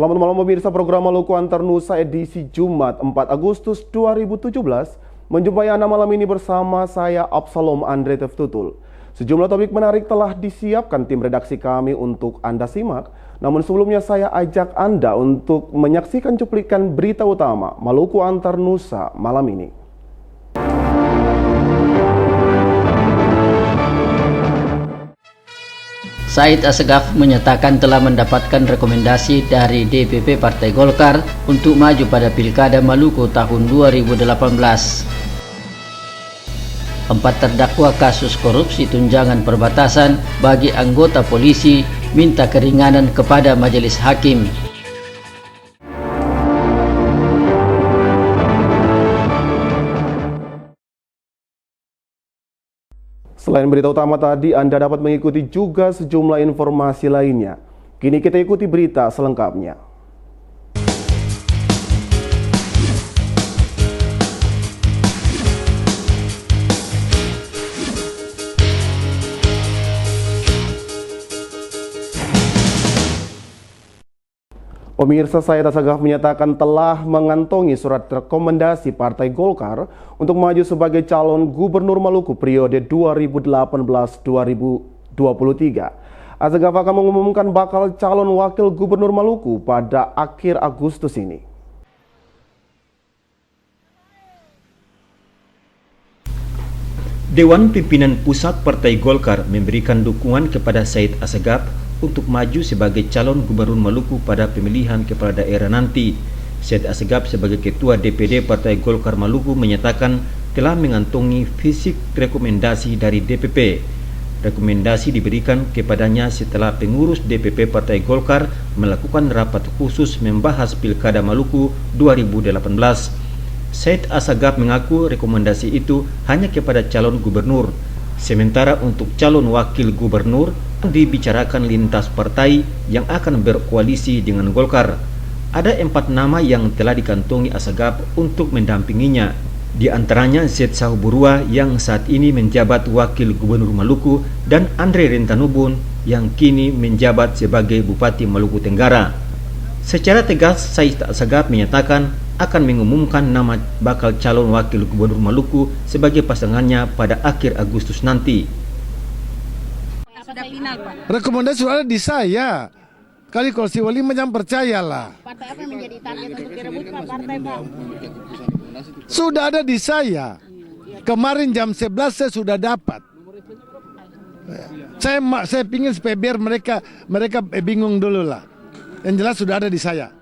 Selamat malam pemirsa, program Maluku Antar Nusa edisi Jumat 4 Agustus 2017 menjumpai Anda malam ini bersama saya Absalom Andre Teftutul. Sejumlah topik menarik telah disiapkan tim redaksi kami untuk Anda simak. Namun sebelumnya saya ajak Anda untuk menyaksikan cuplikan berita utama Maluku Antar Nusa malam ini. Said Assegaf menyatakan telah mendapatkan rekomendasi dari DPP Partai Golkar untuk maju pada Pilkada Maluku tahun 2018. 4 terdakwa kasus korupsi tunjangan perbatasan bagi anggota polisi minta keringanan kepada majelis hakim. Selain berita utama tadi, Anda dapat mengikuti juga sejumlah informasi lainnya. Kini kita ikuti berita selengkapnya. Pemirsa, Said Assegaf menyatakan telah mengantongi surat rekomendasi Partai Golkar untuk maju sebagai calon gubernur Maluku periode 2018-2023. Assegaf akan mengumumkan bakal calon wakil gubernur Maluku pada akhir Agustus ini. Dewan Pimpinan Pusat Partai Golkar memberikan dukungan kepada Said Assegaf untuk maju sebagai calon gubernur Maluku pada pemilihan kepala daerah nanti. Said Assegaf sebagai Ketua DPD Partai Golkar Maluku menyatakan telah mengantongi fisik rekomendasi dari DPP. Rekomendasi diberikan kepadanya setelah pengurus DPP Partai Golkar melakukan rapat khusus membahas Pilkada Maluku 2018. Said Assegaf mengaku rekomendasi itu hanya kepada calon gubernur. Sementara untuk calon wakil gubernur dibicarakan lintas partai yang akan berkoalisi dengan Golkar. Ada 4 nama yang telah dikantongi Assegaf untuk mendampinginya. Di antaranya Zed Sahuburua yang saat ini menjabat wakil gubernur Maluku dan Andre Rentanubun yang kini menjabat sebagai Bupati Maluku Tenggara. Secara tegas Said Assegaf menyatakan akan mengumumkan nama bakal calon wakil gubernur Maluku sebagai pasangannya pada akhir Agustus nanti. Rekomendasi sudah di saya. Kali kalau si Wali jangan percayalah. Partai apa yang menjadi target untuk direbut Pak? Partai Pak? Sudah ada di saya. Kemarin jam 11 saya sudah dapat. Saya pingin supaya biar mereka bingung dulu lah. Yang jelas sudah ada di saya.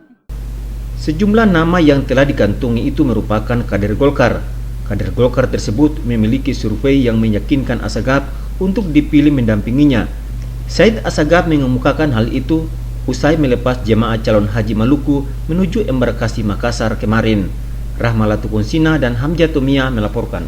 Sejumlah nama yang telah dikantongi itu merupakan kader Golkar. Kader Golkar tersebut memiliki survei yang meyakinkan Assegaf untuk dipilih mendampinginya. Said Assegaf mengemukakan hal itu usai melepas jemaah calon haji Maluku menuju embarkasi Makassar kemarin. Rahmalatul Konsina dan Hamzah Tomia melaporkan.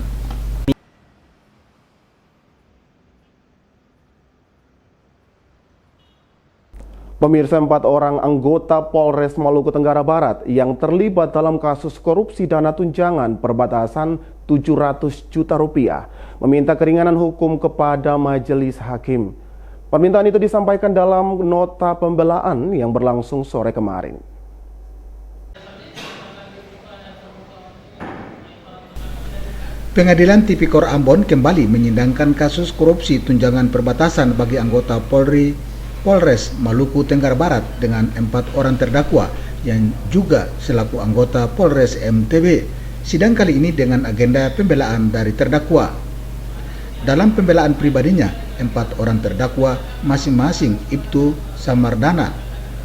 Pemirsa, 4 orang anggota Polres Maluku Tenggara Barat yang terlibat dalam kasus korupsi dana tunjangan perbatasan 700 juta rupiah meminta keringanan hukum kepada majelis hakim. Permintaan itu disampaikan dalam nota pembelaan yang berlangsung sore kemarin. Pengadilan Tipikor Ambon kembali menyidangkan kasus korupsi tunjangan perbatasan bagi anggota Polri Polres Maluku Tenggara Barat dengan 4 orang terdakwa yang juga selaku anggota Polres MTB. Sidang kali ini dengan agenda pembelaan dari terdakwa. Dalam pembelaan pribadinya, 4 orang terdakwa masing-masing Ibtu Samardana,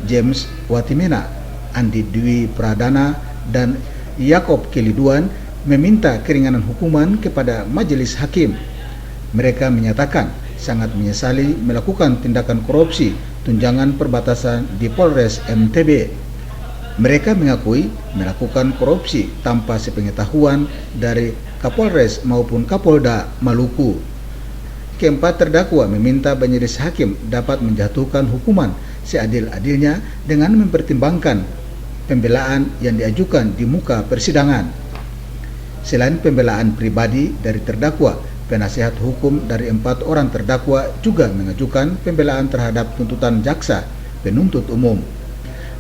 James Watimena, Andi Dwi Pradana, dan Yakob Keliduan meminta keringanan hukuman kepada majelis hakim. Mereka menyatakan sangat menyesali melakukan tindakan korupsi tunjangan perbatasan di Polres MTB. Mereka mengakui melakukan korupsi tanpa sepengetahuan dari Kapolres maupun Kapolda Maluku. Keempat terdakwa meminta majelis hakim dapat menjatuhkan hukuman seadil-adilnya dengan mempertimbangkan pembelaan yang diajukan di muka persidangan. Selain pembelaan pribadi dari terdakwa, penasihat hukum dari 4 orang terdakwa juga mengajukan pembelaan terhadap tuntutan jaksa penuntut umum.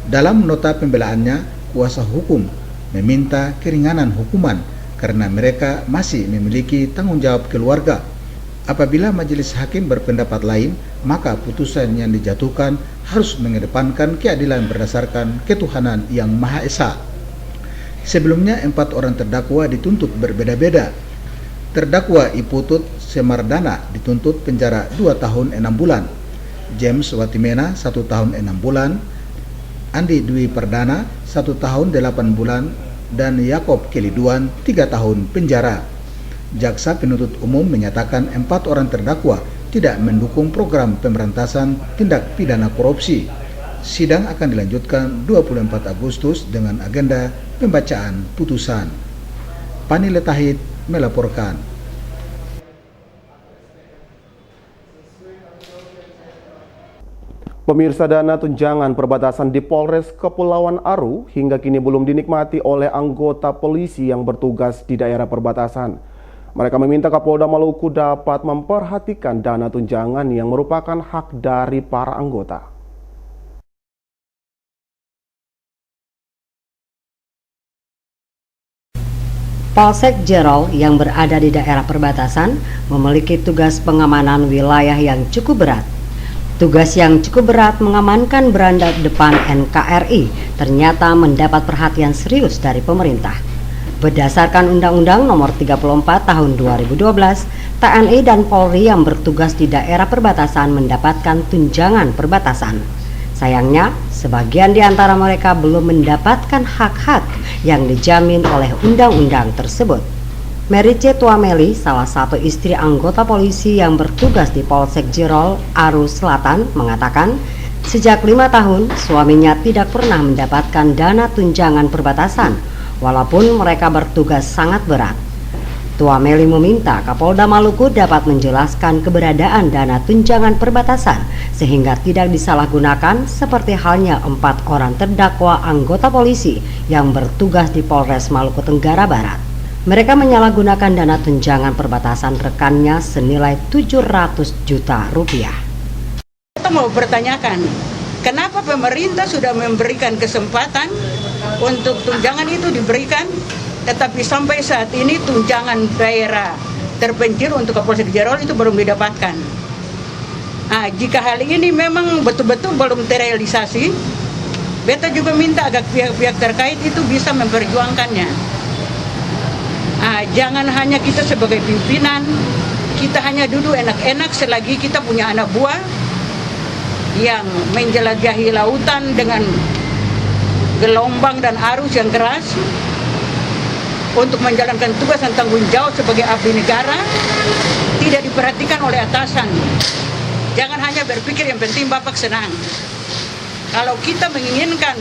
Dalam nota pembelaannya, kuasa hukum meminta keringanan hukuman karena mereka masih memiliki tanggung jawab keluarga. Apabila majelis hakim berpendapat lain, maka putusan yang dijatuhkan harus mengedepankan keadilan berdasarkan ketuhanan yang Maha Esa. Sebelumnya 4 orang terdakwa dituntut berbeda-beda. Terdakwa Iputut Semardana dituntut penjara 2 tahun 6 bulan, James Watimena 1 tahun 6 bulan, Andi Dwi Perdana 1 tahun 8 bulan, dan Yakob Keliduan 3 tahun penjara. Jaksa penuntut umum menyatakan 4 orang terdakwa tidak mendukung program pemberantasan tindak pidana korupsi. Sidang akan dilanjutkan 24 Agustus dengan agenda pembacaan putusan. Pani Letahid melaporkan. Pemirsa, dana tunjangan perbatasan di Polres Kepulauan Aru hingga kini belum dinikmati oleh anggota polisi yang bertugas di daerah perbatasan. Mereka meminta Kapolda Maluku dapat memperhatikan dana tunjangan yang merupakan hak dari para anggota. Polsek Jerol yang berada di daerah perbatasan memiliki tugas pengamanan wilayah yang cukup berat. Tugas yang cukup berat mengamankan beranda depan NKRI ternyata mendapat perhatian serius dari pemerintah. Berdasarkan Undang-Undang Nomor 34 Tahun 2012, TNI dan Polri yang bertugas di daerah perbatasan mendapatkan tunjangan perbatasan. Sayangnya, sebagian di antara mereka belum mendapatkan hak-hak yang dijamin oleh undang-undang tersebut. Mary C. Tuameli, salah satu istri anggota polisi yang bertugas di Polsek Jerol, Aru Selatan, mengatakan sejak 5 tahun suaminya tidak pernah mendapatkan dana tunjangan perbatasan, walaupun mereka bertugas sangat berat. Tuameli meminta Kapolda Maluku dapat menjelaskan keberadaan dana tunjangan perbatasan sehingga tidak disalahgunakan seperti halnya 4 orang terdakwa anggota polisi yang bertugas di Polres Maluku Tenggara Barat. Mereka menyalahgunakan dana tunjangan perbatasan rekannya senilai 700 juta rupiah. Kita mau bertanyakan, kenapa pemerintah sudah memberikan kesempatan untuk tunjangan itu diberikan, tetapi sampai saat ini tunjangan daerah terpencil untuk Kapolsek Jerol itu belum didapatkan. Nah, jika hal ini memang betul-betul belum terrealisasi, beta juga minta agar pihak-pihak terkait itu bisa memperjuangkannya. Jangan hanya kita sebagai pimpinan, kita hanya duduk enak-enak selagi kita punya anak buah yang menjelajahi lautan dengan gelombang dan arus yang keras untuk menjalankan tugas dan tanggung jawab sebagai abdi negara, tidak diperhatikan oleh atasan. Jangan hanya berpikir yang penting bapak senang. Kalau kita menginginkan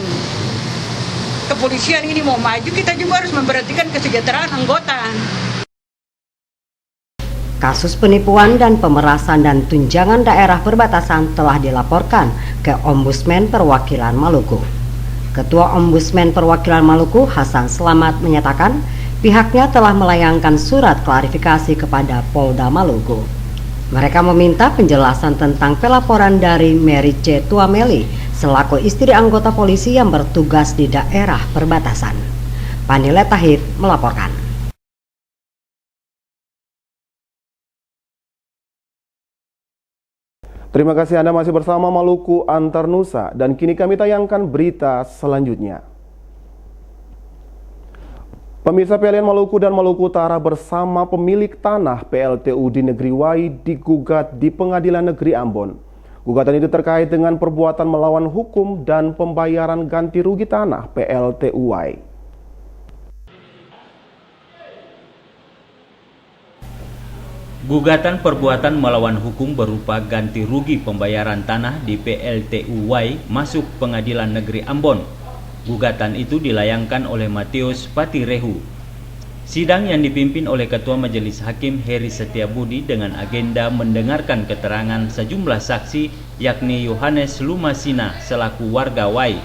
kepolisian ini mau maju, kita juga harus memperhatikan kesejahteraan anggota. Kasus penipuan dan pemerasan dan tunjangan daerah perbatasan telah dilaporkan ke Ombudsman Perwakilan Maluku. Ketua Ombudsman Perwakilan Maluku, Hasan Selamat, menyatakan pihaknya telah melayangkan surat klarifikasi kepada Polda Maluku. Mereka meminta penjelasan tentang pelaporan dari Mary C. Tuameli selaku istri anggota polisi yang bertugas di daerah perbatasan. Pani Letahid melaporkan. Terima kasih Anda masih bersama Maluku Antar Nusa, dan kini kami tayangkan berita selanjutnya. Pemirsa, PLN Maluku dan Maluku Utara bersama pemilik tanah PLTU di Negeri Wai digugat di Pengadilan Negeri Ambon. Gugatan itu terkait dengan perbuatan melawan hukum dan pembayaran ganti rugi tanah PLTU Wai. Gugatan perbuatan melawan hukum berupa ganti rugi pembayaran tanah di PLTU Wai masuk Pengadilan Negeri Ambon. Gugatan itu dilayangkan oleh Matius Patirehu. Sidang yang dipimpin oleh Ketua Majelis Hakim Heri Setiabudi dengan agenda mendengarkan keterangan sejumlah saksi, yakni Yohanes Lumasina selaku warga Wai.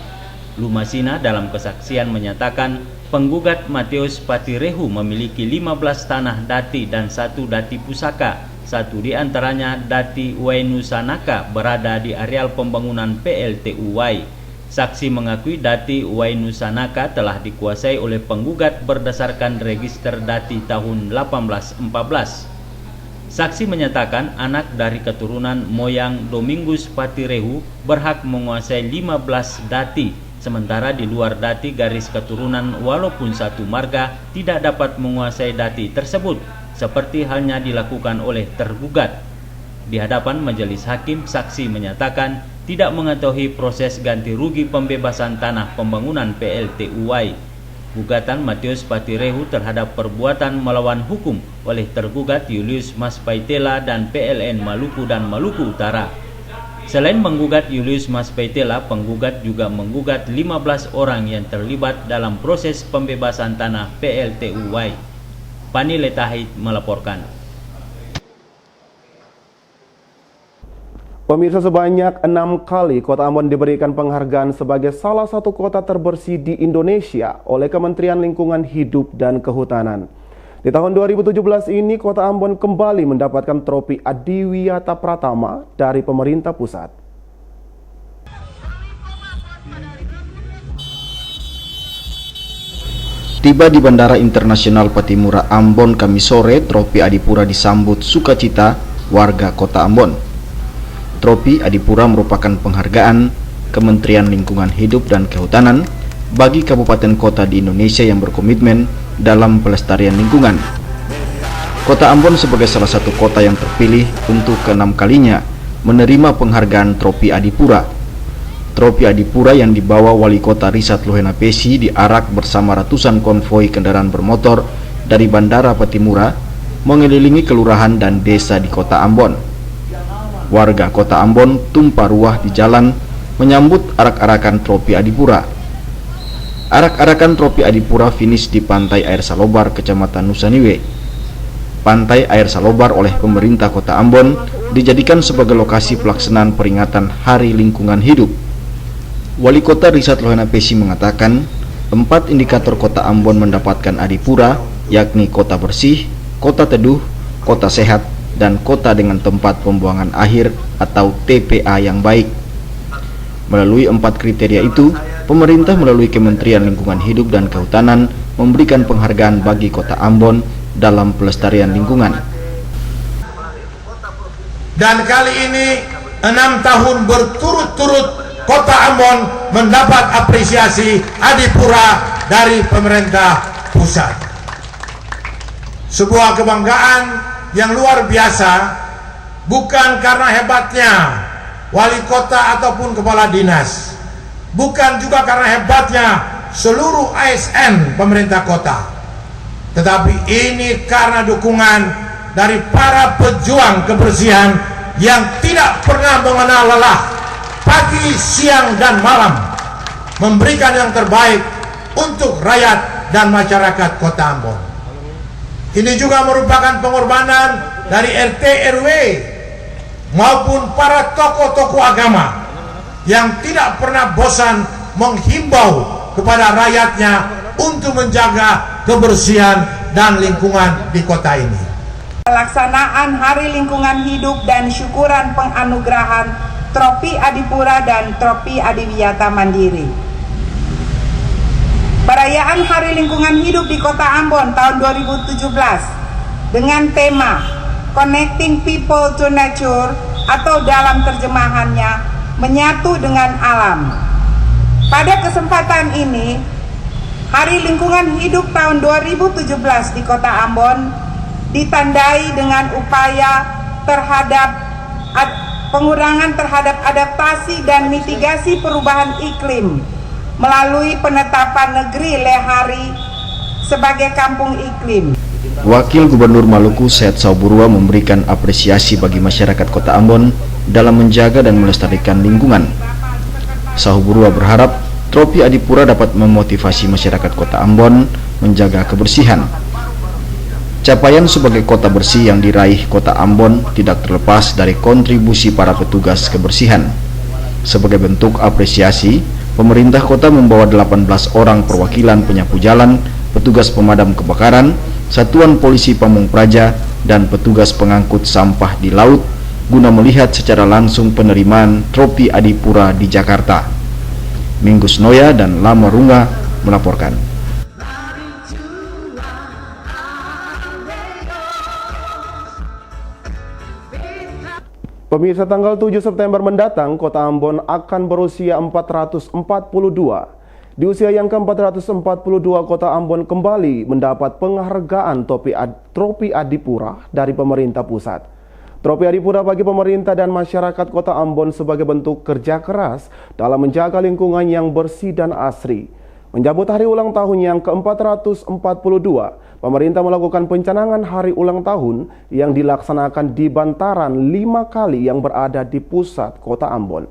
Lumasina dalam kesaksian menyatakan penggugat Matius Patirehu memiliki 15 tanah dati dan 1 dati pusaka. Satu di antaranya dati Wainusanaka berada di areal pembangunan PLTU Wai. Saksi mengakui dati Wainusanaka telah dikuasai oleh penggugat berdasarkan register dati tahun 1814. Saksi menyatakan anak dari keturunan moyang Domingus Patirehu berhak menguasai 15 dati, sementara di luar dati garis keturunan walaupun satu marga tidak dapat menguasai dati tersebut, seperti halnya dilakukan oleh tergugat. Di hadapan majelis hakim, saksi menyatakan tidak mengetahui proses ganti rugi pembebasan tanah pembangunan PLTUY. Gugatan Matius Patirehu terhadap perbuatan melawan hukum oleh tergugat Julius Maspaitela dan PLN Maluku dan Maluku Utara. Selain menggugat Julius Maspaitela, penggugat juga menggugat 15 orang yang terlibat dalam proses pembebasan tanah PLTUY. Pani Letahid melaporkan. Pemirsa, sebanyak 6 kali Kota Ambon diberikan penghargaan sebagai salah satu kota terbersih di Indonesia oleh Kementerian Lingkungan Hidup dan Kehutanan. Di tahun 2017 ini, Kota Ambon kembali mendapatkan trofi Adiwiyata Pratama dari pemerintah pusat. Tiba di Bandara Internasional Patimura Ambon Kamis sore, trofi Adipura disambut sukacita warga Kota Ambon. Trofi Adipura merupakan penghargaan Kementerian Lingkungan Hidup dan Kehutanan bagi kabupaten kota di Indonesia yang berkomitmen dalam pelestarian lingkungan. Kota Ambon sebagai salah satu kota yang terpilih untuk ke-6 kalinya menerima penghargaan trofi Adipura. Trofi Adipura yang dibawa Wali Kota Risat Lohena Pesi diarak bersama ratusan konvoi kendaraan bermotor dari Bandara Patimura mengelilingi kelurahan dan desa di Kota Ambon. Warga Kota Ambon tumpah ruah di jalan menyambut arak-arakan trofi Adipura. Arak-arakan trofi Adipura finish di Pantai Air Salobar, Kecamatan Nusaniwe. Pantai Air Salobar oleh pemerintah Kota Ambon dijadikan sebagai lokasi pelaksanaan peringatan Hari Lingkungan Hidup. Wali Kota Risat Lohena Pesi mengatakan 4 indikator Kota Ambon mendapatkan Adipura, yakni kota bersih, kota teduh, kota sehat, dan kota dengan tempat pembuangan akhir atau TPA yang baik. Melalui 4 kriteria itu, pemerintah melalui Kementerian Lingkungan Hidup dan Kehutanan memberikan penghargaan bagi Kota Ambon dalam pelestarian lingkungan. Dan kali ini 6 tahun berturut-turut Kota Ambon mendapat apresiasi Adipura dari pemerintah pusat. Sebuah kebanggaan yang luar biasa, bukan karena hebatnya wali kota ataupun kepala dinas, bukan juga karena hebatnya seluruh ASN pemerintah kota, tetapi ini karena dukungan dari para pejuang kebersihan yang tidak pernah mengenal lelah, pagi, siang, dan malam, memberikan yang terbaik untuk rakyat dan masyarakat Kota Ambon. Ini juga merupakan pengorbanan dari RT RW maupun para tokoh-tokoh agama yang tidak pernah bosan menghimbau kepada rakyatnya untuk menjaga kebersihan dan lingkungan di kota ini. Pelaksanaan Hari Lingkungan Hidup dan syukuran penganugerahan Trofi Adipura dan Trofi Adiwiyata Mandiri. Perayaan Hari Lingkungan Hidup di Kota Ambon tahun 2017 dengan tema Connecting People to Nature atau dalam terjemahannya menyatu dengan alam. Pada kesempatan ini, Hari Lingkungan Hidup tahun 2017 di Kota Ambon ditandai dengan upaya terhadap pengurangan terhadap adaptasi dan mitigasi perubahan iklim melalui penetapan negeri Lehari sebagai kampung iklim. Wakil Gubernur Maluku Syed Sauburua memberikan apresiasi bagi masyarakat Kota Ambon dalam menjaga dan melestarikan lingkungan. Sauburua berharap trofi Adipura dapat memotivasi masyarakat Kota Ambon menjaga kebersihan. Capaian sebagai kota bersih yang diraih Kota Ambon tidak terlepas dari kontribusi para petugas kebersihan. Sebagai bentuk apresiasi, pemerintah kota membawa 18 orang perwakilan penyapu jalan, petugas pemadam kebakaran, satuan polisi Pamung Praja, dan petugas pengangkut sampah di laut guna melihat secara langsung penerimaan trofi Adipura di Jakarta. Minggus Noya dan Lama Runga melaporkan. Pemirsa, tanggal 7 September mendatang, Kota Ambon akan berusia 442. Di usia yang ke-442, Kota Ambon kembali mendapat penghargaan Tropi Adipura dari pemerintah pusat. Tropi Adipura bagi pemerintah dan masyarakat Kota Ambon sebagai bentuk kerja keras dalam menjaga lingkungan yang bersih dan asri. Menyambut hari ulang tahun yang ke-442, pemerintah melakukan pencanangan hari ulang tahun yang dilaksanakan di bantaran 5 kali yang berada di pusat Kota Ambon.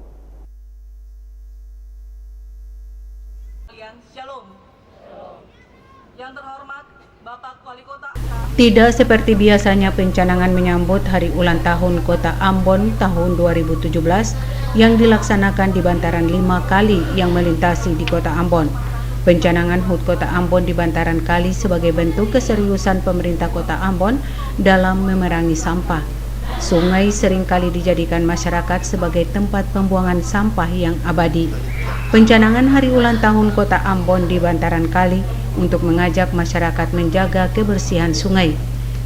Yang terhormat Bapak Wali Kota. Tidak seperti biasanya pencanangan menyambut hari ulang tahun Kota Ambon tahun 2017 yang dilaksanakan di bantaran 5 kali yang melintasi di Kota Ambon. Pencanangan HUT Kota Ambon di bantaran kali sebagai bentuk keseriusan pemerintah Kota Ambon dalam memerangi sampah. Sungai seringkali dijadikan masyarakat sebagai tempat pembuangan sampah yang abadi. Pencanangan hari ulang tahun Kota Ambon di bantaran kali untuk mengajak masyarakat menjaga kebersihan sungai.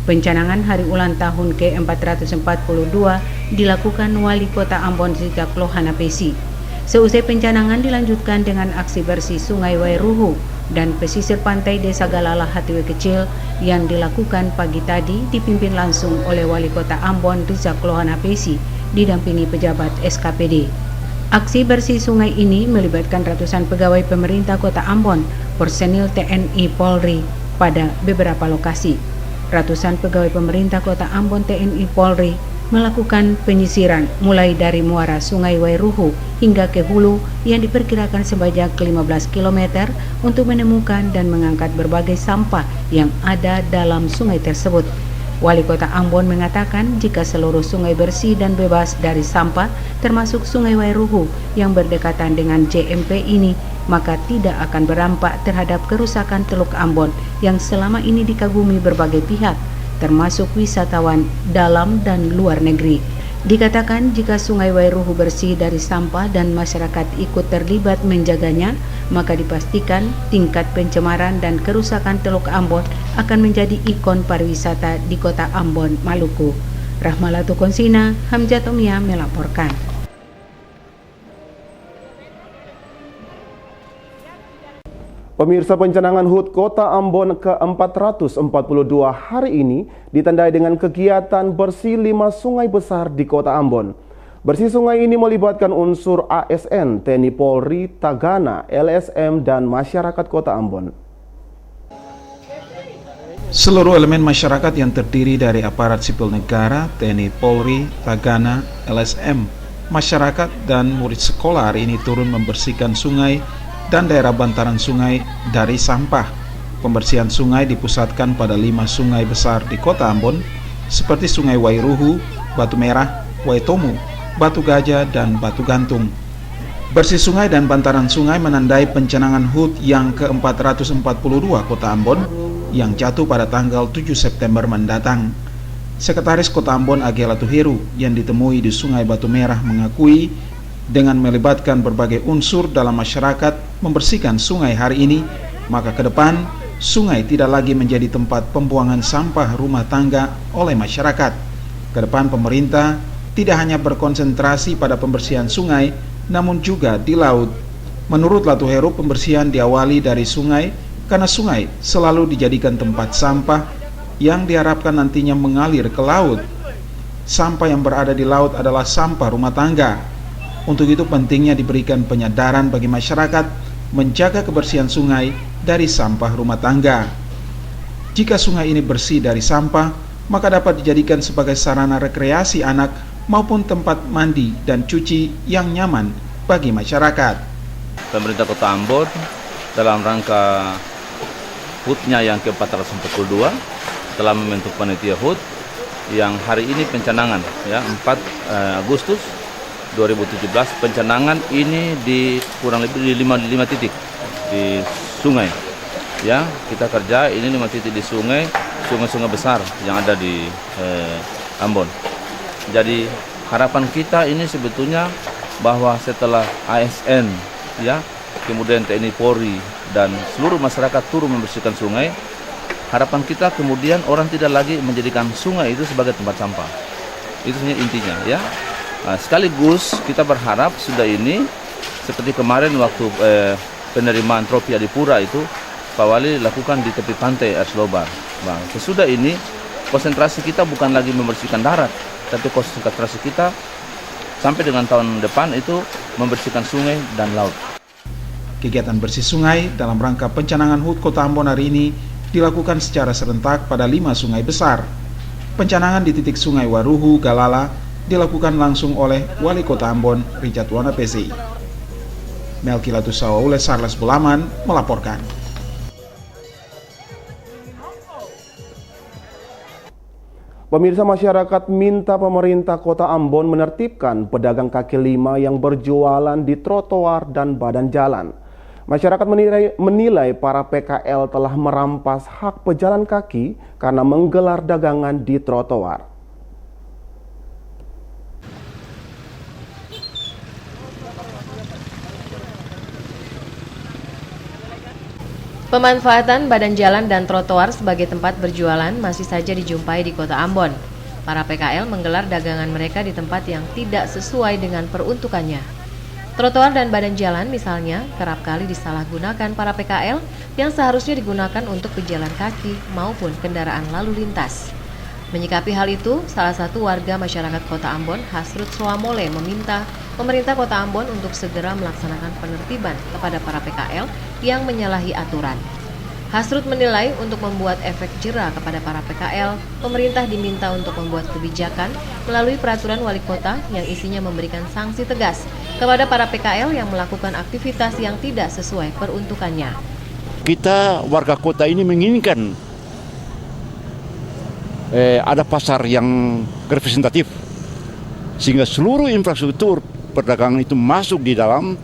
Pencanangan hari ulang tahun ke-442 dilakukan Wali Kota Ambon sejak Lohana Pesi. Seusai pencanangan dilanjutkan dengan aksi bersih Sungai Wairuhu dan pesisir pantai Desa Galala Hatiwe Kecil yang dilakukan pagi tadi dipimpin langsung oleh Wali Kota Ambon Rizak Lohana Pesi didampingi pejabat SKPD. Aksi bersih sungai ini melibatkan ratusan pegawai pemerintah Kota Ambon, personil TNI Polri pada beberapa lokasi. Ratusan pegawai pemerintah Kota Ambon TNI Polri melakukan penyisiran mulai dari muara Sungai Wairuhu hingga ke hulu yang diperkirakan sebanyak 15 km untuk menemukan dan mengangkat berbagai sampah yang ada dalam sungai tersebut. Wali Kota Ambon mengatakan jika seluruh sungai bersih dan bebas dari sampah termasuk Sungai Wairuhu yang berdekatan dengan JMP ini, maka tidak akan berdampak terhadap kerusakan Teluk Ambon yang selama ini dikagumi berbagai pihak, termasuk wisatawan dalam dan luar negeri. Dikatakan jika Sungai Wairuhu bersih dari sampah dan masyarakat ikut terlibat menjaganya, maka dipastikan tingkat pencemaran dan kerusakan Teluk Ambon akan menjadi ikon pariwisata di Kota Ambon, Maluku. Rahmalatu Konsina, Hamzah Tomia melaporkan. Pemirsa, pencanangan HUT Kota Ambon ke-442 hari ini ditandai dengan kegiatan bersih 5 sungai besar di Kota Ambon. Bersih sungai ini melibatkan unsur ASN, TNI Polri, Tagana, LSM, dan masyarakat Kota Ambon. Seluruh elemen masyarakat yang terdiri dari aparat sipil negara, TNI Polri, Tagana, LSM, masyarakat, dan murid sekolah hari ini turun membersihkan sungai dan daerah bantaran sungai dari sampah. Pembersihan sungai dipusatkan pada 5 sungai besar di Kota Ambon seperti Sungai Wairuhu, Batu Merah, Waitomu, Batu Gajah, dan Batu Gantung. Bersih sungai dan bantaran sungai menandai pencanangan HUT yang ke-442 Kota Ambon yang jatuh pada tanggal 7 September mendatang. Sekretaris Kota Ambon Agela Tuheru yang ditemui di Sungai Batu Merah mengakui dengan melibatkan berbagai unsur dalam masyarakat membersihkan sungai hari ini, maka ke depan sungai tidak lagi menjadi tempat pembuangan sampah rumah tangga oleh masyarakat. Ke depan pemerintah tidak hanya berkonsentrasi pada pembersihan sungai, namun juga di laut. Menurut Latuheru, pembersihan diawali dari sungai karena sungai selalu dijadikan tempat sampah yang diharapkan nantinya mengalir ke laut. Sampah yang berada di laut adalah sampah rumah tangga. Untuk itu pentingnya diberikan penyadaran bagi masyarakat menjaga kebersihan sungai dari sampah rumah tangga. Jika sungai ini bersih dari sampah, maka dapat dijadikan sebagai sarana rekreasi anak maupun tempat mandi dan cuci yang nyaman bagi masyarakat. Pemerintah Kota Ambon dalam rangka HUT-nya yang ke-442 telah membentuk panitia HUT yang hari ini pencanangan ya 4 Agustus 2017. Pencanangan ini di kurang lebih di 5 titik di sungai. Ya, kita kerja ini 5 titik di sungai-sungai besar yang ada di Ambon. Jadi harapan kita ini sebetulnya bahwa setelah ASN ya kemudian TNI Polri dan seluruh masyarakat turun membersihkan sungai, harapan kita kemudian orang tidak lagi menjadikan sungai itu sebagai tempat sampah. Itu sebenarnya intinya ya. Nah, sekaligus kita berharap sudah ini seperti kemarin waktu penerimaan tropi Adipura itu Pak Wali lakukan di tepi pantai Air Selobar. Nah, sesudah ini konsentrasi kita bukan lagi membersihkan darat, tapi konsentrasi kita sampai dengan tahun depan itu membersihkan sungai dan laut. Kegiatan bersih sungai dalam rangka pencanangan HUT Kota Ambon hari ini dilakukan secara serentak pada 5 sungai besar. Pencanangan di titik Sungai Waruhu, Galala dilakukan langsung oleh Wali Kota Ambon, Richard Wana PSI. Melki Latusawa oleh Charles Bulaman melaporkan. Pemirsa, masyarakat minta pemerintah Kota Ambon menertibkan pedagang kaki lima yang berjualan di trotoar dan badan jalan. Masyarakat menilai para PKL telah merampas hak pejalan kaki karena menggelar dagangan di trotoar. Pemanfaatan badan jalan dan trotoar sebagai tempat berjualan masih saja dijumpai di Kota Ambon. Para PKL menggelar dagangan mereka di tempat yang tidak sesuai dengan peruntukannya. Trotoar dan badan jalan misalnya kerap kali disalahgunakan para PKL yang seharusnya digunakan untuk pejalan kaki maupun kendaraan lalu lintas. Menyikapi hal itu, salah satu warga masyarakat Kota Ambon, Hasrut Soamole, meminta pemerintah Kota Ambon untuk segera melaksanakan penertiban kepada para PKL yang menyalahi aturan. Hasrut menilai untuk membuat efek jera kepada para PKL, pemerintah diminta untuk membuat kebijakan melalui peraturan wali kota yang isinya memberikan sanksi tegas kepada para PKL yang melakukan aktivitas yang tidak sesuai peruntukannya. Kita warga kota ini menginginkan ada pasar yang representatif sehingga seluruh infrastruktur perdagangan itu masuk di dalam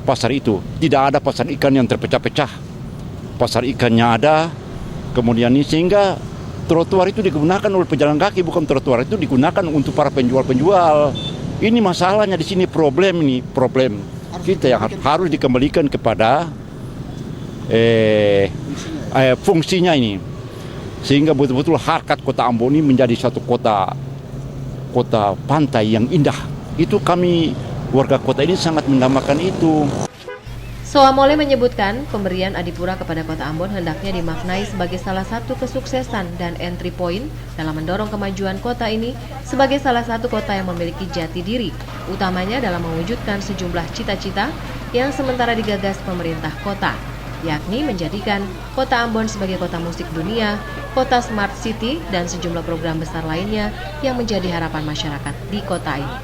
pasar itu. Tidak ada pasar ikan yang terpecah-pecah. Pasar ikannya ada, kemudian ini sehingga trotoar itu digunakan oleh pejalan kaki, bukan trotoar itu digunakan untuk para penjual-penjual. Ini masalahnya di sini, problem kita yang harus dikembalikan kepada fungsinya ini, sehingga betul-betul harkat Kota Ambon ini menjadi satu kota pantai yang indah. Itu kami warga kota ini sangat mendambakan itu. Soamole menyebutkan pemberian Adipura kepada Kota Ambon hendaknya dimaknai sebagai salah satu kesuksesan dan entry point dalam mendorong kemajuan kota ini sebagai salah satu kota yang memiliki jati diri, utamanya dalam mewujudkan sejumlah cita-cita yang sementara digagas pemerintah kota, yakni menjadikan Kota Ambon sebagai kota musik dunia, kota smart city, dan sejumlah program besar lainnya yang menjadi harapan masyarakat di kota ini.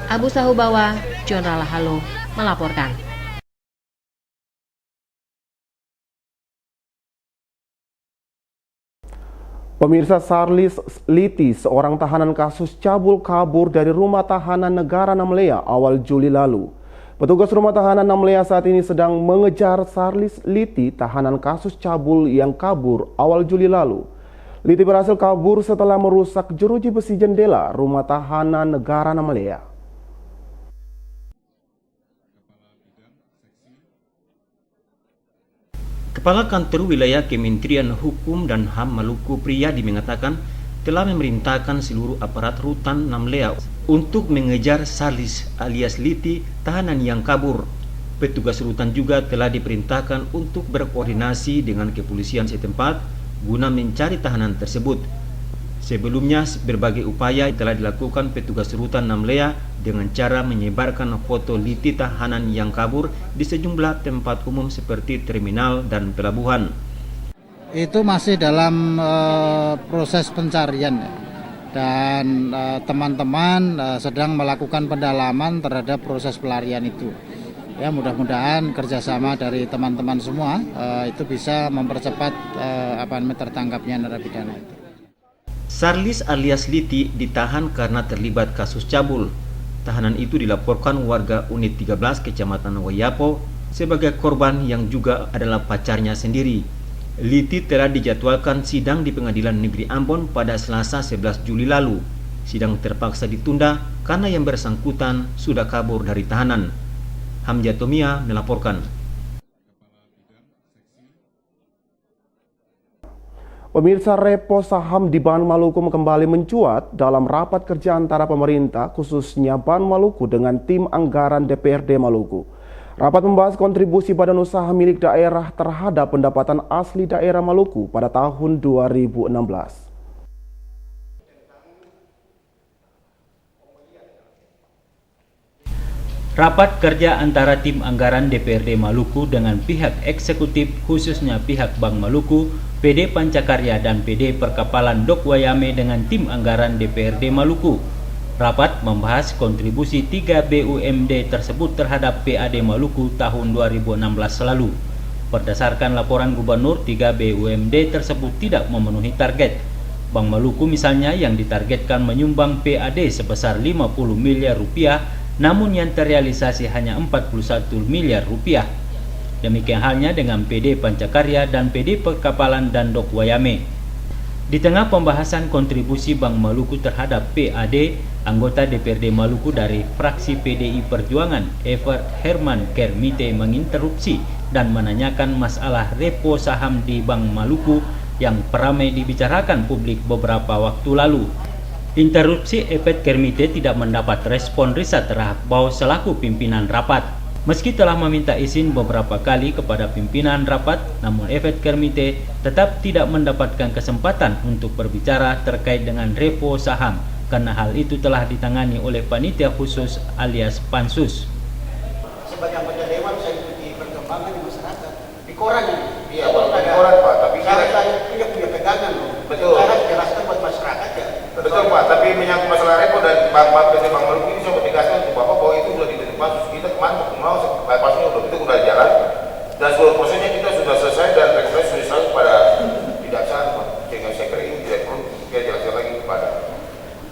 Abu Sahubawa, John Ralahalo, melaporkan. Pemirsa, Charles Liti, seorang tahanan kasus cabul kabur dari rumah tahanan negara Namlea awal Juli lalu. Petugas rumah tahanan Namlea saat ini sedang mengejar Charles Liti, tahanan kasus cabul yang kabur awal Juli lalu. Liti berhasil kabur setelah merusak jeruji besi jendela rumah tahanan negara Namlea. Kepala Kantor Wilayah Kementerian Hukum dan HAM Maluku Priyadi mengatakan telah memerintahkan seluruh aparat rutan Namlea untuk mengejar Charles alias Liti, tahanan yang kabur. Petugas rutan juga telah diperintahkan untuk berkoordinasi dengan kepolisian setempat guna mencari tahanan tersebut. Sebelumnya, berbagai upaya telah dilakukan petugas rutan Namlea dengan cara menyebarkan foto Liti tahanan yang kabur di sejumlah tempat umum seperti terminal dan pelabuhan. Itu masih dalam proses pencarian dan teman-teman sedang melakukan pendalaman terhadap proses pelarian itu. Ya, mudah-mudahan kerjasama dari teman-teman semua itu bisa mempercepat tertangkapnya narapidana itu. Charles alias Liti ditahan karena terlibat kasus cabul. Tahanan itu dilaporkan warga unit 13 Kecamatan Wayapo sebagai korban yang juga adalah pacarnya sendiri. Liti telah dijadwalkan sidang di Pengadilan Negeri Ambon pada Selasa 11 Juli lalu. Sidang terpaksa ditunda karena yang bersangkutan sudah kabur dari tahanan. Hamjatomia melaporkan. Pemirsa, repo saham di Ban Maluku kembali mencuat dalam rapat kerja antara pemerintah, khususnya Ban Maluku dengan tim anggaran DPRD Maluku. Rapat membahas kontribusi badan usaha milik daerah terhadap pendapatan asli daerah Maluku pada tahun 2016. Rapat kerja antara tim anggaran DPRD Maluku dengan pihak eksekutif khususnya pihak Bank Maluku, PD Pancakarya dan PD Perkapalan Dok Wayame dengan tim anggaran DPRD Maluku. Rapat membahas kontribusi 3 BUMD tersebut terhadap PAD Maluku tahun 2016 lalu. Berdasarkan laporan Gubernur, 3 BUMD tersebut tidak memenuhi target. Bank Maluku misalnya yang ditargetkan menyumbang PAD sebesar 50 miliar rupiah, namun yang terrealisasi hanya 41 miliar rupiah. Demikian halnya dengan PD Pancakarya dan PD Perkapalan dan Dok Wayame. Di tengah pembahasan kontribusi Bank Maluku terhadap PAD, anggota DPRD Maluku dari fraksi PDI Perjuangan, Evert Herman Kermite, menginterupsi dan menanyakan masalah repo saham di Bank Maluku yang ramai dibicarakan publik beberapa waktu lalu. Interupsi Evert Kermite tidak mendapat respon Rizat Rahbau selaku pimpinan rapat. Meski telah meminta izin beberapa kali kepada pimpinan rapat, namun Evert Kermite tetap tidak mendapatkan kesempatan untuk berbicara terkait dengan repo saham, karena hal itu telah ditangani oleh panitia khusus alias Pansus. Sebagai anggota dewan saya ikuti perkembangan di masyarakat, di koran ini. Iya, di koran Pak, tapi saya tidak punya pegangan loh. Betul. Saya harus jelaskan buat masyarakat ya. Betul Pak, tapi menyangkut masalah repo dan Bank Maluku ini saya tegaskan untuk Bapak bahwa itu sudah diterima Pansus. Kita kemarin mau pasnya udah jalan dan seluruh prosesnya kita sudah selesai dan rekomendasi sudah selesai kepada kejaksaan Pak. Sehingga saya kira ini tidak perlu kita jelaskan lagi kepada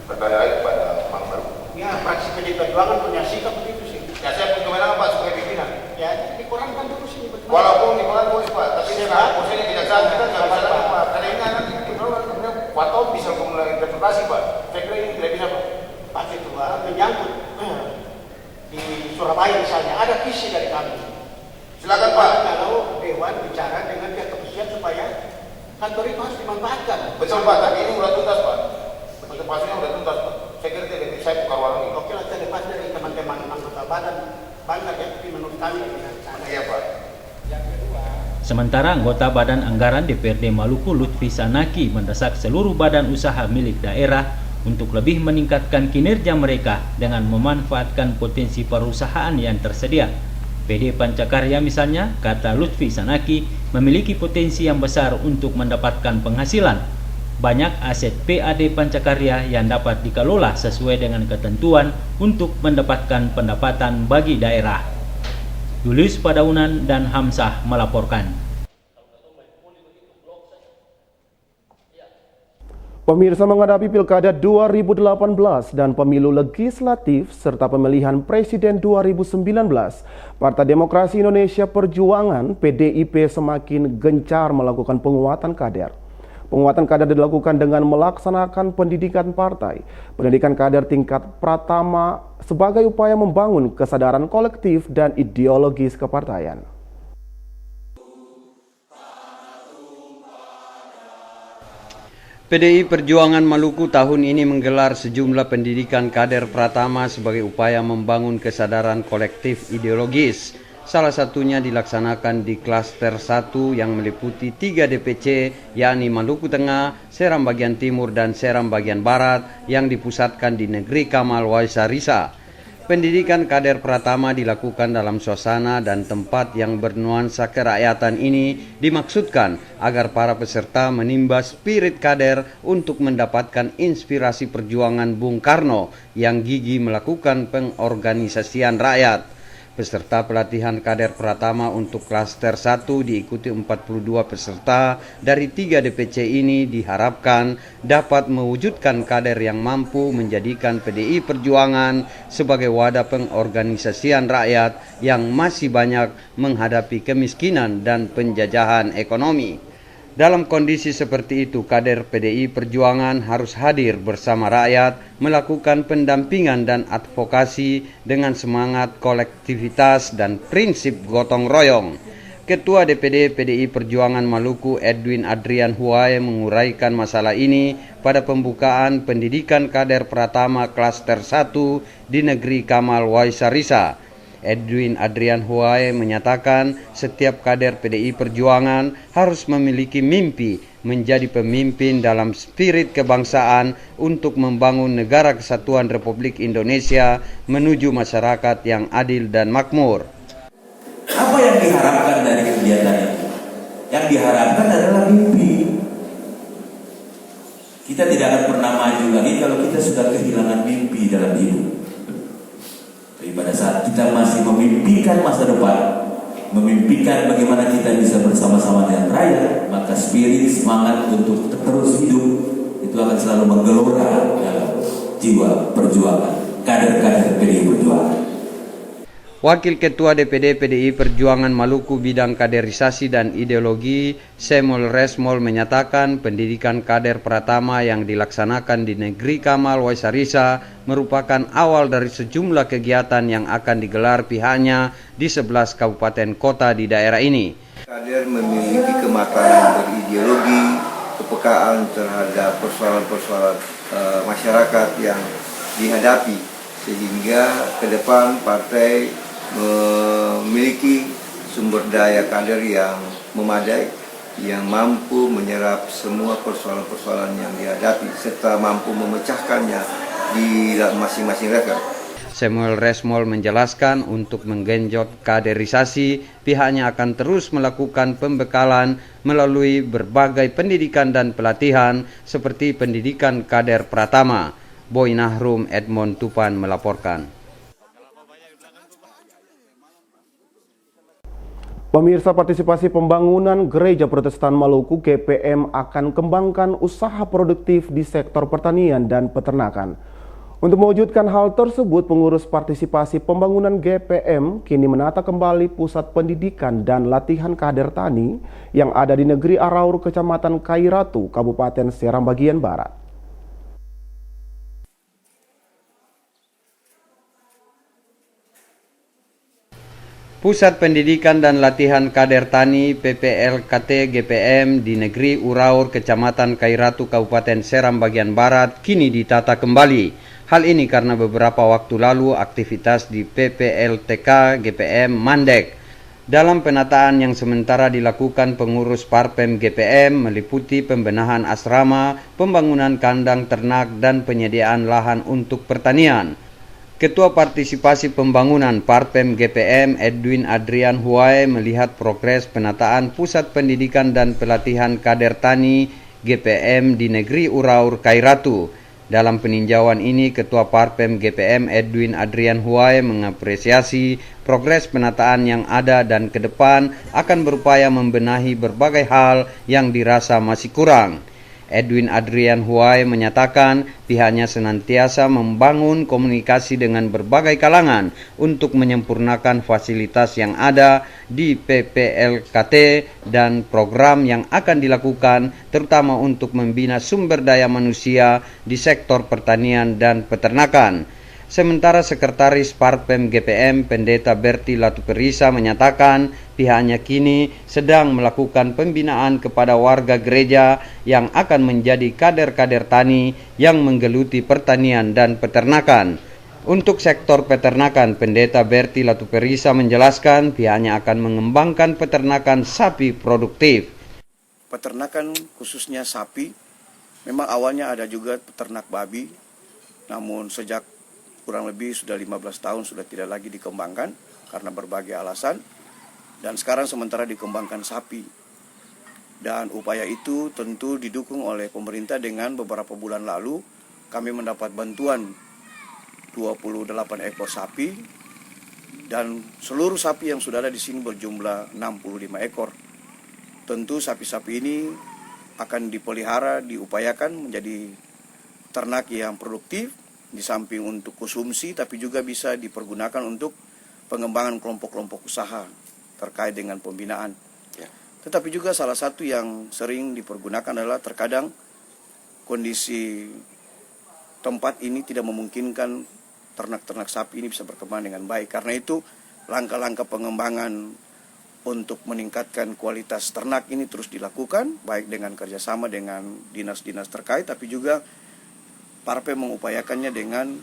pertanyaan kepada Bank Maluku. Ya, fraksi PD Perjuangan punya sikap begitu sih. Ya saya pun kemenangan Pak sebagai pimpinan. Ya, di koran kan dulu sih. Walaupun di koran tulis Pak, tapi prosesnya kejaksaan kita nggak bisa lagi Pak. Karena ini nanti Pak Tom bisa memulai interpretasi Pak. Saya kira ini tidak bisa Pak. Pak Ketua menyangkut di Surabaya misalnya ada visi dari kami. Silakan Pak. Kalau Dewan bicara dengan pihak kepolisian supaya kantor itu harus dimanfaatkan. Betul Pak, tapi ini sudah tuntas Pak. Betul pasnya sudah tuntas Pak. Saya kira tidak bisa buka warung ini. Oke lah, saya lepas dari teman-teman anggota badan banyak ya, tapi menurut kami iya Pak. Sementara anggota Badan Anggaran DPRD Maluku Lutfi Sanaki mendesak seluruh badan usaha milik daerah untuk lebih meningkatkan kinerja mereka dengan memanfaatkan potensi perusahaan yang tersedia. PD Pancakarya misalnya, kata Lutfi Sanaki, memiliki potensi yang besar untuk mendapatkan penghasilan. Banyak aset PAD Pancakarya yang dapat dikelola sesuai dengan ketentuan untuk mendapatkan pendapatan bagi daerah. Julius Padaunan dan Hamzah melaporkan. Pemirsa, menghadapi Pilkada 2018 dan pemilu legislatif serta pemilihan presiden 2019, Partai Demokrasi Indonesia Perjuangan (PDIP) semakin gencar melakukan penguatan kader. Penguatan kader dilakukan dengan melaksanakan pendidikan partai, pendidikan kader tingkat pratama sebagai upaya membangun kesadaran kolektif dan ideologis kepartaian. PDI Perjuangan Maluku tahun ini menggelar sejumlah pendidikan kader pratama sebagai upaya membangun kesadaran kolektif ideologis. Salah satunya dilaksanakan di klaster 1 yang meliputi 3 DPC, yakni Maluku Tengah, Seram bagian Timur, dan Seram bagian Barat yang dipusatkan di Negeri Kamal Waisarisa. Pendidikan kader pratama dilakukan dalam suasana dan tempat yang bernuansa kerakyatan ini dimaksudkan agar para peserta menimba spirit kader untuk mendapatkan inspirasi perjuangan Bung Karno yang gigih melakukan pengorganisasian rakyat. Peserta pelatihan kader pratama untuk klaster 1 diikuti 42 peserta dari 3 DPC ini diharapkan dapat mewujudkan kader yang mampu menjadikan PDI Perjuangan sebagai wadah pengorganisasian rakyat yang masih banyak menghadapi kemiskinan dan penjajahan ekonomi. Dalam kondisi seperti itu, kader PDI Perjuangan harus hadir bersama rakyat, melakukan pendampingan dan advokasi dengan semangat kolektivitas dan prinsip gotong royong. Ketua DPD PDI Perjuangan Maluku Edwin Adrian Huwae menguraikan masalah ini pada pembukaan pendidikan kader Pratama Klaster 1 di Negeri Kamal Waisarisa. Edwin Adrian Huwae menyatakan setiap kader PDI Perjuangan harus memiliki mimpi menjadi pemimpin dalam spirit kebangsaan untuk membangun negara kesatuan Republik Indonesia menuju masyarakat yang adil dan makmur. Apa yang diharapkan dari kegiatan itu? Yang diharapkan adalah mimpi. Kita tidak akan pernah maju lagi kalau kita sudah kehilangan mimpi dalam hidup. Tapi pada saat kita masih memimpikan masa depan, memimpikan bagaimana kita bisa bersama-sama dengan rakyat, maka spirit, semangat untuk terus hidup itu akan selalu menggelora dalam jiwa perjuangan kader-kader PDI Perjuangan. Wakil Ketua DPD PDI Perjuangan Maluku bidang kaderisasi dan ideologi, Semol Resmol menyatakan pendidikan kader Pratama yang dilaksanakan di Negeri Kamal Waisarisa merupakan awal dari sejumlah kegiatan yang akan digelar pihaknya di 11 kabupaten kota di daerah ini. Kader memiliki kematangan berideologi, kepekaan terhadap persoalan-persoalan masyarakat yang dihadapi, sehingga ke depan partai memiliki sumber daya kader yang memadai, yang mampu menyerap semua persoalan-persoalan yang dihadapi serta mampu memecahkannya di masing-masing level. Samuel Resmol menjelaskan untuk menggenjot kaderisasi, pihaknya akan terus melakukan pembekalan melalui berbagai pendidikan dan pelatihan seperti pendidikan kader Pratama. Boy Nahrum Edmond Tupan melaporkan. Pemirsa, partisipasi pembangunan Gereja Protestan Maluku GPM akan kembangkan usaha produktif di sektor pertanian dan peternakan. Untuk mewujudkan hal tersebut, pengurus partisipasi pembangunan GPM kini menata kembali pusat pendidikan dan latihan kader tani yang ada di Negeri Araur, Kecamatan Kairatu, Kabupaten Seram bagian Barat. Pusat Pendidikan dan Latihan Kader Tani PPLKT GPM di Negeri Uraur, Kecamatan Kairatu, Kabupaten Seram bagian Barat kini ditata kembali. Hal ini karena beberapa waktu lalu aktivitas di PPLTK GPM mandek. Dalam penataan yang sementara dilakukan pengurus Parpem GPM meliputi pembenahan asrama, pembangunan kandang ternak, dan penyediaan lahan untuk pertanian. Ketua Partisipasi Pembangunan Parpem GPM Edwin Adrian Huwae melihat progres penataan Pusat Pendidikan dan Pelatihan Kader Tani GPM di Negeri Uraur Kairatu. Dalam peninjauan ini, Ketua Parpem GPM Edwin Adrian Huwae mengapresiasi progres penataan yang ada dan ke depan akan berupaya membenahi berbagai hal yang dirasa masih kurang. Edwin Adrian Huwae menyatakan pihaknya senantiasa membangun komunikasi dengan berbagai kalangan untuk menyempurnakan fasilitas yang ada di PPLKT dan program yang akan dilakukan terutama untuk membina sumber daya manusia di sektor pertanian dan peternakan. Sementara Sekretaris Parpem GPM Pendeta Berti Latuperisa menyatakan pihaknya kini sedang melakukan pembinaan kepada warga gereja yang akan menjadi kader-kader tani yang menggeluti pertanian dan peternakan. Untuk sektor peternakan, Pendeta Berti Latuperisa menjelaskan pihaknya akan mengembangkan peternakan sapi produktif. Peternakan khususnya sapi, memang awalnya ada juga peternak babi, namun sejak kurang lebih sudah 15 tahun sudah tidak lagi dikembangkan karena berbagai alasan, dan sekarang sementara dikembangkan sapi. Dan upaya itu tentu didukung oleh pemerintah dengan beberapa bulan lalu kami mendapat bantuan 28 ekor sapi, dan seluruh sapi yang sudah ada di sini berjumlah 65 ekor. Tentu sapi-sapi ini akan dipelihara, diupayakan menjadi ternak yang produktif, di samping untuk konsumsi, tapi juga bisa dipergunakan untuk pengembangan kelompok-kelompok usaha terkait dengan pembinaan. Ya. Tetapi juga salah satu yang sering dipergunakan adalah terkadang kondisi tempat ini tidak memungkinkan ternak-ternak sapi ini bisa berkembang dengan baik. Karena itu langkah-langkah pengembangan untuk meningkatkan kualitas ternak ini terus dilakukan, baik dengan kerjasama dengan dinas-dinas terkait, tapi juga Parpe mengupayakannya dengan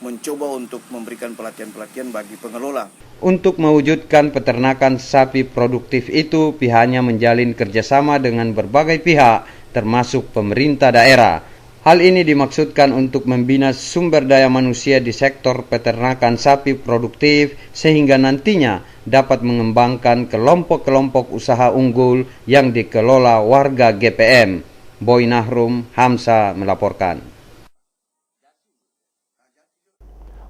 mencoba untuk memberikan pelatihan-pelatihan bagi pengelola. Untuk mewujudkan peternakan sapi produktif itu, pihaknya menjalin kerjasama dengan berbagai pihak, termasuk pemerintah daerah. Hal ini dimaksudkan untuk membina sumber daya manusia di sektor peternakan sapi produktif sehingga nantinya dapat mengembangkan kelompok-kelompok usaha unggul yang dikelola warga GPM. Boy Nahrum, Hamsa melaporkan.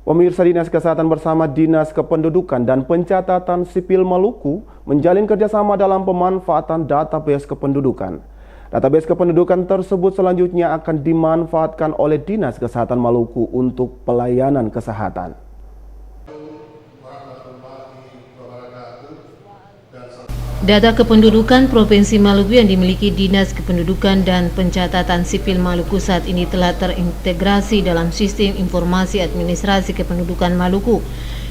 Pemirsa, Dinas Kesehatan bersama Dinas Kependudukan dan Pencatatan Sipil Maluku menjalin kerjasama dalam pemanfaatan database kependudukan. Database kependudukan tersebut selanjutnya akan dimanfaatkan oleh Dinas Kesehatan Maluku untuk pelayanan kesehatan. Data kependudukan Provinsi Maluku yang dimiliki Dinas Kependudukan dan Pencatatan Sipil Maluku saat ini telah terintegrasi dalam Sistem Informasi Administrasi Kependudukan Maluku.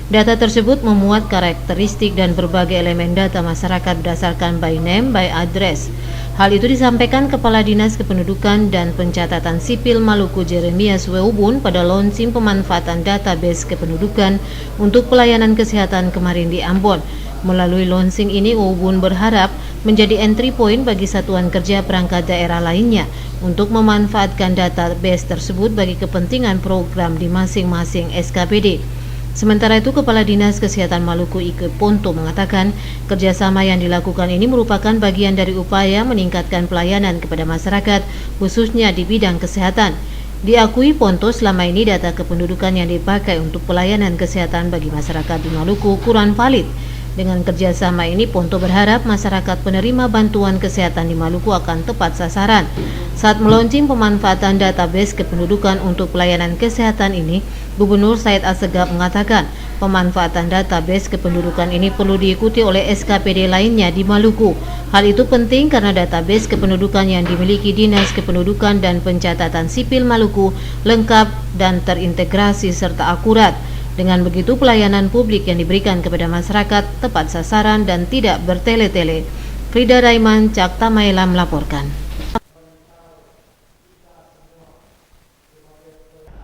Data tersebut memuat karakteristik dan berbagai elemen data masyarakat berdasarkan by name, by address. Hal itu disampaikan Kepala Dinas Kependudukan dan Pencatatan Sipil Maluku Jeremias Weubun pada launching pemanfaatan database kependudukan untuk pelayanan kesehatan kemarin di Ambon. Melalui launching ini, Weubun berharap menjadi entry point bagi satuan kerja perangkat daerah lainnya untuk memanfaatkan database tersebut bagi kepentingan program di masing-masing SKPD. Sementara itu, Kepala Dinas Kesehatan Maluku Ike Ponto mengatakan kerjasama yang dilakukan ini merupakan bagian dari upaya meningkatkan pelayanan kepada masyarakat, khususnya di bidang kesehatan. Diakui Ponto, selama ini data kependudukan yang dipakai untuk pelayanan kesehatan bagi masyarakat di Maluku kurang valid. Dengan kerjasama ini, Ponto berharap masyarakat penerima bantuan kesehatan di Maluku akan tepat sasaran. Saat meluncing pemanfaatan database kependudukan untuk pelayanan kesehatan ini, Gubernur Said Assegaf mengatakan pemanfaatan database kependudukan ini perlu diikuti oleh SKPD lainnya di Maluku. Hal itu penting karena database kependudukan yang dimiliki Dinas Kependudukan dan Pencatatan Sipil Maluku lengkap dan terintegrasi serta akurat. Dengan begitu, pelayanan publik yang diberikan kepada masyarakat tepat sasaran dan tidak bertele-tele. Frida Raiman, Cakta Maela melaporkan.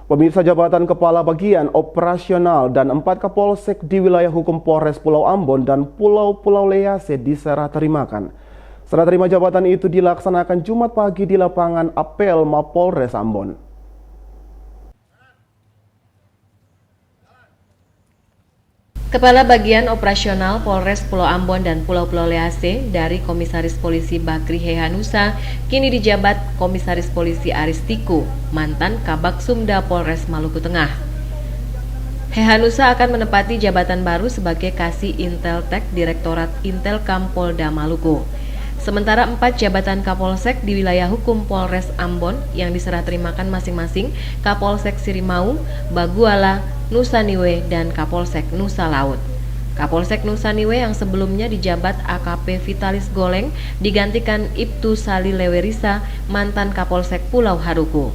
Pemirsa, jabatan Kepala Bagian Operasional dan 4 Kapolsek di wilayah hukum Polres Pulau Ambon dan Pulau-Pulau Lease diserah terimakan. Serah terima jabatan itu dilaksanakan Jumat pagi di lapangan apel Mapolres Ambon. Kepala Bagian Operasional Polres Pulau Ambon dan Pulau-Pulau Lease dari Komisaris Polisi Bakri Hehanusa kini dijabat Komisaris Polisi Aristiku, mantan Kabak Sumda Polres Maluku Tengah. Hehanusa akan menempati jabatan baru sebagai Kasih Inteltek Direktorat Intelkam Polda Maluku. Sementara 4 jabatan Kapolsek di wilayah hukum Polres Ambon yang diserah terimakan masing-masing Kapolsek Sirimau, Baguala, Nusa Niue, dan Kapolsek Nusa Laut. Kapolsek Nusa Niue yang sebelumnya dijabat AKP Vitalis Goleng digantikan Ibtu Sali Lewerisa, mantan Kapolsek Pulau Haruku.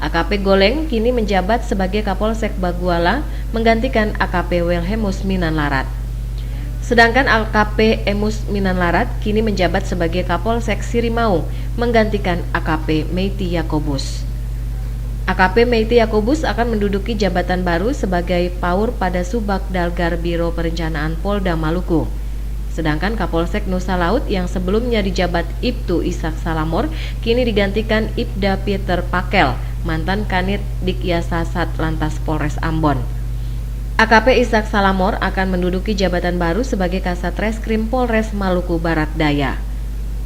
AKP Goleng kini menjabat sebagai Kapolsek Baguala menggantikan AKP Welhemus Minan Larat. Sedangkan AKP Emus Minan Larat kini menjabat sebagai Kapolsek Sirimau menggantikan AKP Meiti Yakobus. AKP Meiti Yakobus akan menduduki jabatan baru sebagai Paur pada Subak Dalgar Biro Perencanaan Polda Maluku. Sedangkan Kapolsek Nusa Laut yang sebelumnya dijabat Ibtu Ishak Salamor kini digantikan Ibda Peter Pakel, mantan Kanit Dikyasa Satlantas Polres Ambon. AKP Ishak Salamor akan menduduki jabatan baru sebagai Kasat Reskrim Polres Maluku Barat Daya.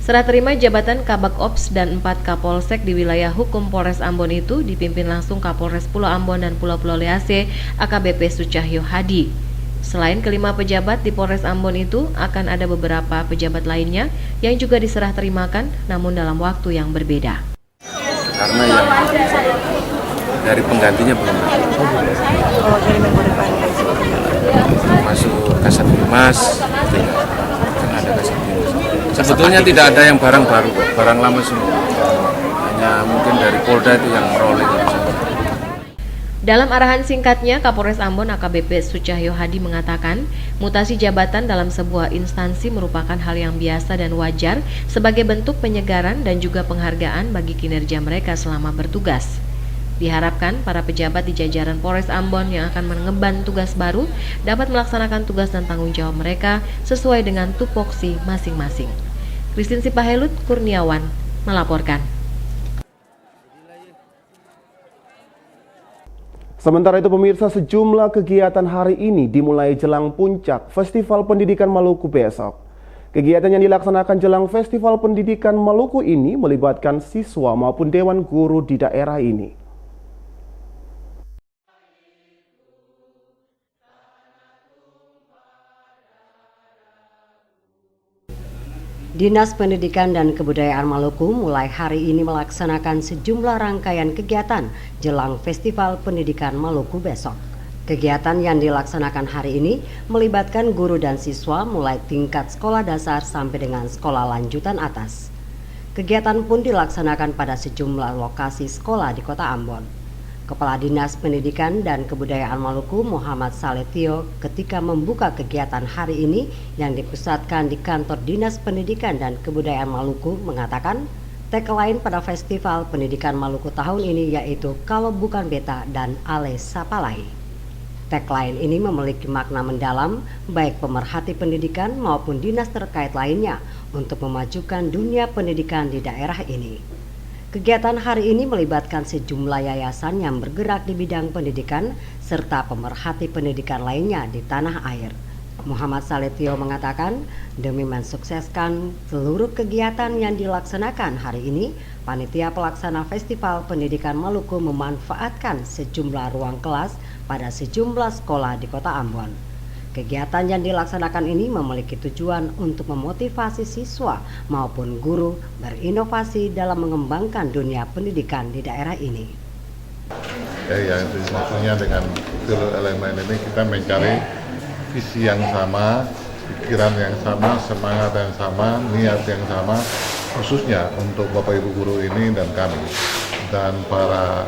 Serah terima jabatan Kabak Ops dan 4 Kapolsek di wilayah hukum Polres Ambon itu dipimpin langsung Kapolres Pulau Ambon dan Pulau-Pulau Lease AKBP Sucahyo Hadi. Selain kelima pejabat di Polres Ambon itu, akan ada beberapa pejabat lainnya yang juga diserah terimakan namun dalam waktu yang berbeda. Karena yang dari penggantinya belum ada. Oh, dari minggu depan masuk Kasat Humas, kan ada Kasat Humas. Sebetulnya tidak ada yang barang baru, barang lama semua. Hanya mungkin dari Polda itu yang meroleh. Dalam arahan singkatnya, Kapolres Ambon AKBP Sucahyo Hadi mengatakan, mutasi jabatan dalam sebuah instansi merupakan hal yang biasa dan wajar sebagai bentuk penyegaran dan juga penghargaan bagi kinerja mereka selama bertugas. Diharapkan para pejabat di jajaran Polres Ambon yang akan mengemban tugas baru dapat melaksanakan tugas dan tanggung jawab mereka sesuai dengan tupoksi masing-masing. Christine Sipahelut Kurniawan melaporkan. Sementara itu pemirsa, sejumlah kegiatan hari ini dimulai jelang puncak Festival Pendidikan Maluku besok. Kegiatan yang dilaksanakan jelang Festival Pendidikan Maluku ini melibatkan siswa maupun dewan guru di daerah ini. Dinas Pendidikan dan Kebudayaan Maluku mulai hari ini melaksanakan sejumlah rangkaian kegiatan jelang Festival Pendidikan Maluku besok. Kegiatan yang dilaksanakan hari ini melibatkan guru dan siswa mulai tingkat sekolah dasar sampai dengan sekolah lanjutan atas. Kegiatan pun dilaksanakan pada sejumlah lokasi sekolah di Kota Ambon. Kepala Dinas Pendidikan dan Kebudayaan Maluku Muhammad Saletio ketika membuka kegiatan hari ini yang dipusatkan di kantor Dinas Pendidikan dan Kebudayaan Maluku mengatakan tagline pada Festival Pendidikan Maluku tahun ini yaitu Kalau Bukan Beta dan Ale Sapalai. Tagline ini memiliki makna mendalam baik pemerhati pendidikan maupun dinas terkait lainnya untuk memajukan dunia pendidikan di daerah ini. Kegiatan hari ini melibatkan sejumlah yayasan yang bergerak di bidang pendidikan serta pemerhati pendidikan lainnya di tanah air. Muhammad Saletio mengatakan, demi mensukseskan seluruh kegiatan yang dilaksanakan hari ini, panitia pelaksana Festival Pendidikan Maluku memanfaatkan sejumlah ruang kelas pada sejumlah sekolah di Kota Ambon. Kegiatan yang dilaksanakan ini memiliki tujuan untuk memotivasi siswa maupun guru berinovasi dalam mengembangkan dunia pendidikan di daerah ini. Yang maksudnya dengan elemen ini kita mencari visi yang sama, pikiran yang sama, semangat yang sama, niat yang sama, khususnya untuk Bapak Ibu guru ini dan kami dan para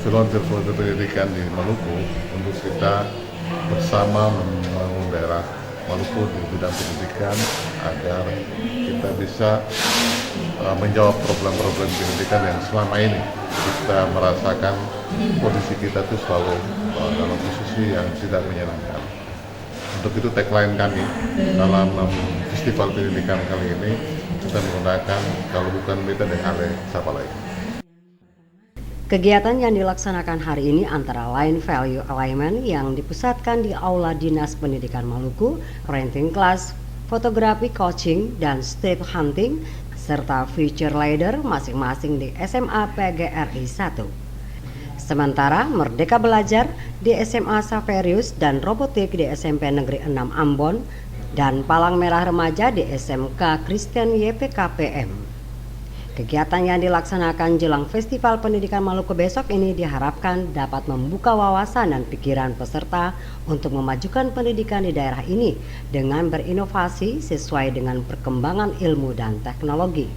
volunteer pendidikan di Maluku untuk kita bersama membangun daerah Maluku di bidang pendidikan agar kita bisa menjawab problem-problem pendidikan yang selama ini kita merasakan kondisi kita itu selalu dalam posisi yang tidak menyenangkan. Untuk itu tagline kami dalam Festival Pendidikan kali ini kita menggunakan Kalau Bukan Beta dan Ale Sapalai. Kegiatan yang dilaksanakan hari ini antara lain value alignment yang dipusatkan di Aula Dinas Pendidikan Maluku, parenting class, fotografi coaching, dan street hunting, serta future leader masing-masing di SMA PGRI 1. Sementara Merdeka Belajar di SMA Saverius dan Robotik di SMP Negeri 6 Ambon, dan Palang Merah Remaja di SMK Kristen YPKPM. Kegiatan yang dilaksanakan jelang Festival Pendidikan Maluku besok ini diharapkan dapat membuka wawasan dan pikiran peserta untuk memajukan pendidikan di daerah ini dengan berinovasi sesuai dengan perkembangan ilmu dan teknologi.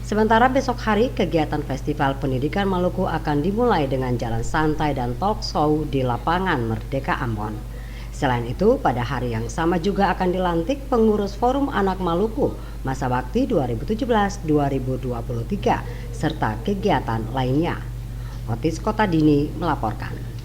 Sementara besok hari kegiatan Festival Pendidikan Maluku akan dimulai dengan jalan santai dan talk show di lapangan Merdeka Ambon. Selain itu, pada hari yang sama juga akan dilantik pengurus Forum Anak Maluku masa bakti 2017-2023 serta kegiatan lainnya. Otis Kota Dini melaporkan.